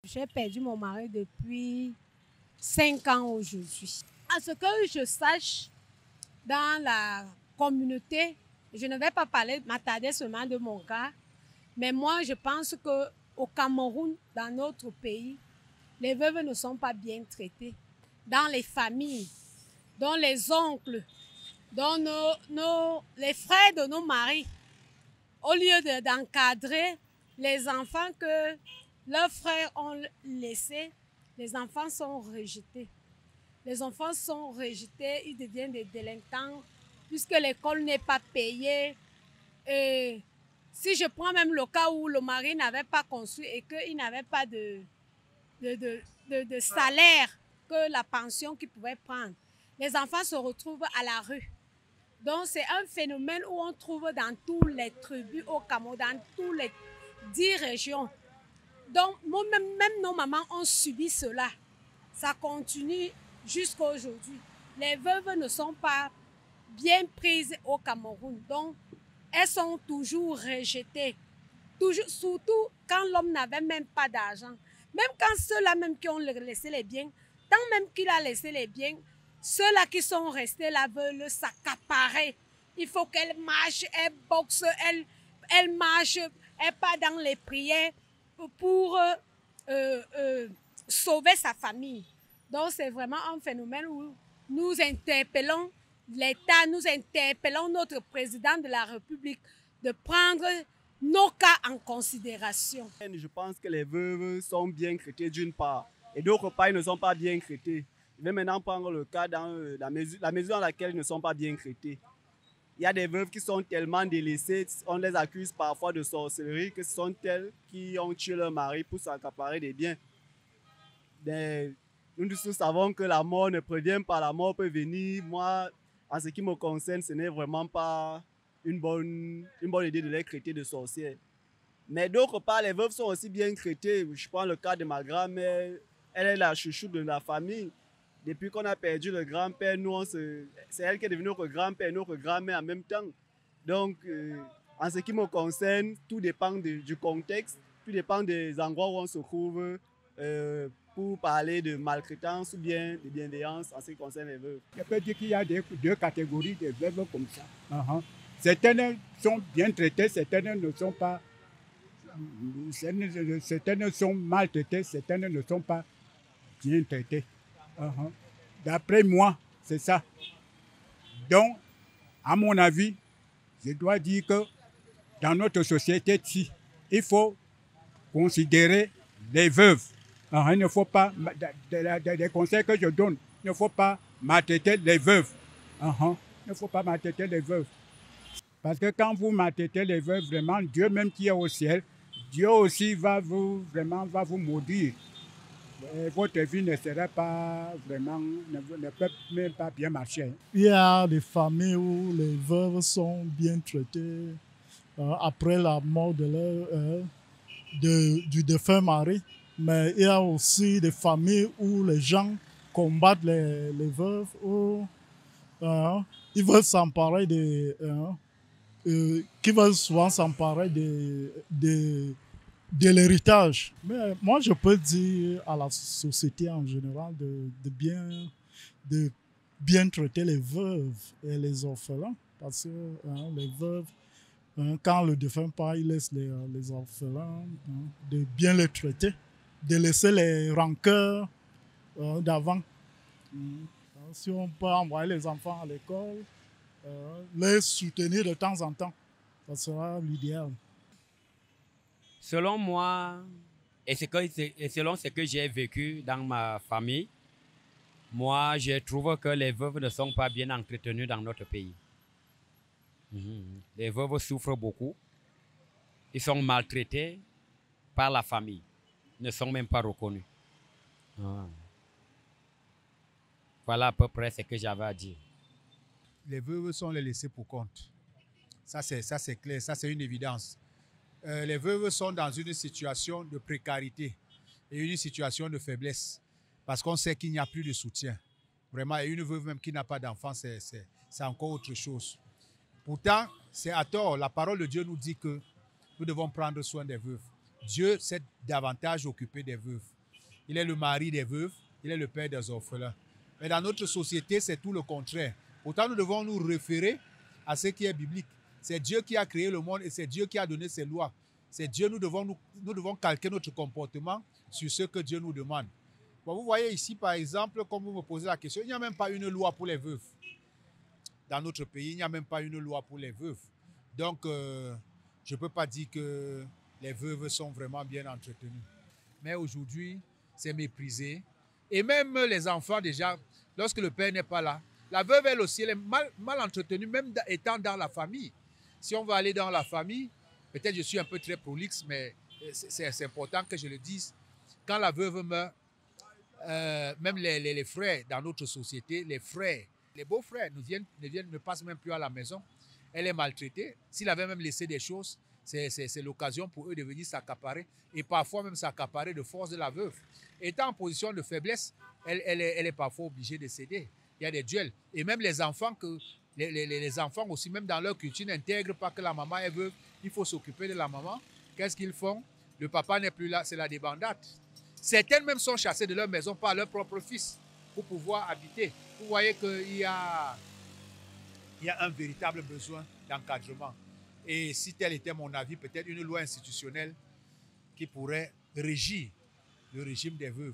J'ai perdu mon mari depuis 5 ans aujourd'hui. À ce que je sache, dans la communauté, je ne vais pas m'attarder seulement de mon cas, mais moi je pense qu'au Cameroun, dans notre pays, les veuves ne sont pas bien traitées. Dans les familles, dans les oncles, dans les frères de nos maris, au lieu d'encadrer les enfants que leurs frères ont laissés, les enfants sont rejetés. Les enfants sont rejetés, ils deviennent des délinquants puisque l'école n'est pas payée. Et si je prends même le cas où le mari n'avait pas construit et qu'il n'avait pas de salaire que la pension qu'il pouvait prendre, les enfants se retrouvent à la rue. Donc c'est un phénomène où on trouve dans tous les tribus au Cameroun, dans toutes les 10 régions. Donc même nos mamans ont subi cela. Ça continue jusqu'à aujourd'hui. Les veuves ne sont pas bien prises au Cameroun. Donc elles sont toujours rejetées. Surtout quand l'homme n'avait même pas d'argent. Même quand ceux-là même qui ont laissé les biens, tant même qu'il a laissé les biens, ceux-là qui sont restés là veulent s'accaparer. Il faut qu'elle marche, elle boxe, elle marche, elle part dans les prières pour sauver sa famille. Donc c'est vraiment un phénomène où nous interpellons l'État, nous interpellons notre président de la République de prendre nos cas en considération. Je pense que les veuves sont bien traitées d'une part, et d'autre part, ils ne sont pas bien traités. Je vais maintenant prendre le cas dans la mesure dans laquelle ils ne sont pas bien traités. Il y a des veuves qui sont tellement délaissées, on les accuse parfois de sorcellerie, que ce sont elles qui ont tué leur mari pour s'accaparer des biens. Nous tous savons que la mort ne prévient pas, la mort peut venir. Moi, en ce qui me concerne, ce n'est vraiment pas une bonne idée de les traiter de sorcières. Mais d'autre part, les veuves sont aussi bien traitées. Je prends le cas de ma grand-mère, elle est la chouchou de la famille. Depuis qu'on a perdu le grand-père, c'est elle qui est devenue notre grand-père, notre grand-mère en même temps. Donc, en ce qui me concerne, tout dépend du contexte, tout dépend des endroits où on se trouve pour parler de maltraitance ou bien de bienveillance en ce qui concerne les veuves. Je peux dire qu'il y a deux catégories de veuves comme ça. Certaines sont bien traitées, certaines ne sont pas. Certaines sont maltraitées, certaines ne sont pas bien traitées. D'après moi, c'est ça. Donc, à mon avis, je dois dire que dans notre société-ci, il faut considérer les veuves. Il ne faut pas, des conseils que je donne, il ne faut pas maltraiter les veuves. Il ne faut pas maltraiter les veuves. Parce que quand vous maltraitez les veuves, vraiment, Dieu même qui est au ciel, Dieu aussi va vous maudire. Et votre vie ne sera pas vraiment, ne peut même pas bien marcher. Il y a des familles où les veuves sont bien traitées après la mort de du défunt mari. Mais il y a aussi des familles où les gens combattent les veuves, où ils veulent s'emparer qui veulent souvent s'emparer de l'héritage. Mais moi, je peux dire à la société en général de bien traiter les veuves et les orphelins. Parce que les veuves, quand le défunt part, il laisse les orphelins, de bien les traiter, de laisser les rancœurs d'avant. Si on peut envoyer les enfants à l'école, les soutenir de temps en temps, ça sera l'idéal. Selon moi, et selon ce que j'ai vécu dans ma famille, moi, je trouve que les veuves ne sont pas bien entretenues dans notre pays. Les veuves souffrent beaucoup. Ils sont maltraités par la famille. Ils ne sont même pas reconnus. Voilà à peu près ce que j'avais à dire. Les veuves sont les laissés pour compte. Ça, c'est clair, ça, c'est une évidence. Les veuves sont dans une situation de précarité. et une situation de faiblesse. Parce qu'on sait qu'il n'y a plus de soutien. Vraiment, et une veuve même qui n'a pas d'enfant, c'est encore autre chose. Pourtant, c'est à tort. La parole de Dieu nous dit que nous devons prendre soin des veuves. Dieu s'est davantage occupé des veuves. Il est le mari des veuves, il est le père des orphelins. Mais dans notre société, c'est tout le contraire. Pourtant, nous devons nous référer à ce qui est biblique. C'est Dieu qui a créé le monde et c'est Dieu qui a donné ses lois. C'est Dieu, nous devons calquer notre comportement sur ce que Dieu nous demande. Bon, vous voyez ici, par exemple, comme vous me posez la question, il n'y a même pas une loi pour les veuves. Dans notre pays, il n'y a même pas une loi pour les veuves. Donc, je ne peux pas dire que les veuves sont vraiment bien entretenues. Mais aujourd'hui, c'est méprisé. Et même les enfants, déjà, lorsque le père n'est pas là, la veuve, elle aussi, elle est mal entretenue, même étant dans la famille. Si on va aller dans la famille, peut-être je suis un peu très prolixe, mais c'est important que je le dise. Quand la veuve meurt, même les frères dans notre société, les frères, les beaux-frères ne passent même plus à la maison. Elle est maltraitée. S'il avait même laissé des choses, c'est l'occasion pour eux de venir s'accaparer et parfois même s'accaparer de force de la veuve. Étant en position de faiblesse, elle est parfois obligée de céder. Il y a des duels. Et même les enfants, les enfants aussi, même dans leur culture, n'intègrent pas que la maman est veuve. Il faut s'occuper de la maman. Qu'est-ce qu'ils font? Le papa n'est plus là, c'est la débandade. Certaines même sont chassées de leur maison par leur propre fils pour pouvoir habiter. Vous voyez qu'il y a un véritable besoin d'encadrement. Et si tel était mon avis, peut-être une loi institutionnelle qui pourrait régir le régime des veuves.